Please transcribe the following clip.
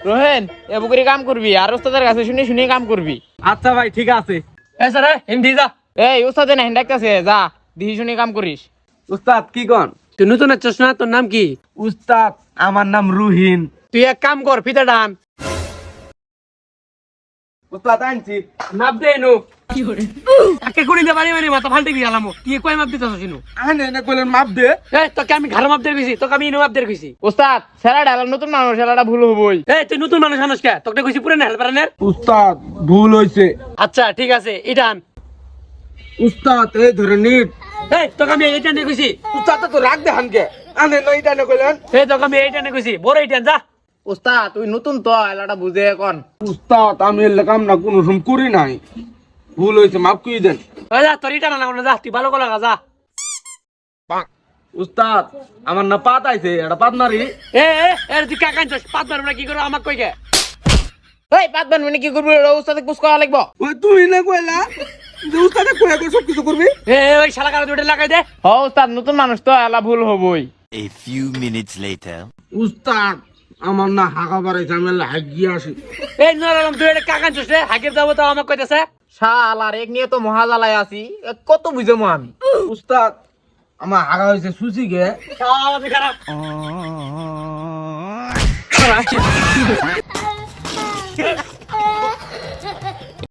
রোহেন এ বুকুরি কাম করবি আর ওস্তাদের কাছে শুনে শুনে কাম করবি। আচ্ছা ভাই ঠিক আছে। স্যার হিন্দি যা। এই ওস্তাদে না ডাকতেছে, যা দিহি শুনে কাম করিস। উস্তাদ কি কন? তুই নতুন আছিস না, তোর নাম কি? উস্তাদ আমার নাম রুহিন। তুই এক কাম কর, ফিতা টান। উস্তাদ আনছি। মাপ দে নো। কি করে একে কোনি দে বাড়ি বাড়ি মাথা ফালতে গিয়ালাম। তুই কই মাপ দিতাছ কিনু? আনে না কইলেন মাপ দে। এই তোকে আমি ঘর মাপ দে কইছি, তোকে আমি ইনো মাপ দে কইছি। ওস্তাদ সেরা ডালা নতুন মানুষ, সেরাটা ভুল হবই। এই তুই নতুন মানুষ আনস কে? তোকে কইছি পুরো না হেল্পার নে। উস্তাদ ভুল হইছে। আচ্ছা ঠিক আছে, এটা আন। উস্তাদ এই ধরে নিট। এই তোকে আমি এইটা নে কইছি। উস্তাদ তো রাখ দে হানকে। আনে না এটা না কইলেন। এই তোকে আমি এইটা নে কইছি, বড় এইটা যা। ওস্তাদ তুই নতুন তো এলাটা বুঝে এখন। উস্তাদ আমি এর কাম না কোনো সময় করি নাই, ভুল হইছে, মাফ করে দেন। ওই যা, তোর ইটা না না যা, তুই ভালো করে লাগা যা। উস্তাদ আমার না পাত আইছে, এটা পাত মারি। এ তুই কাকা আনছস, পাত মারব না কি করো আমাক কই গে? এই পাত বান মানে কি করবি? ওস্তাদকে পুষ করা লাগবো। ওই তুই না কইলা যে উস্তাদে কইয়া কই সব কিছু করবি। ওই শালা কারা দুইটা লাগাই দে। হ ওস্তাদ নতুন মানুষ তো এলা ভুল হবই। A few minutes later. উস্তাদ আমার না হাগা বাড়াইছে, আমি হাগিয়ে আসি। এই নরম তুই এটা কাকা আনছস রে, হাগের যাব তো আমাক কইতাছে। শালার এক নিয়ে তো মহাজালায় আছি, কত বুঝামো আমি। উস্তাদ আমার হাগা হইছে সুচি গে। শালা খারাপ।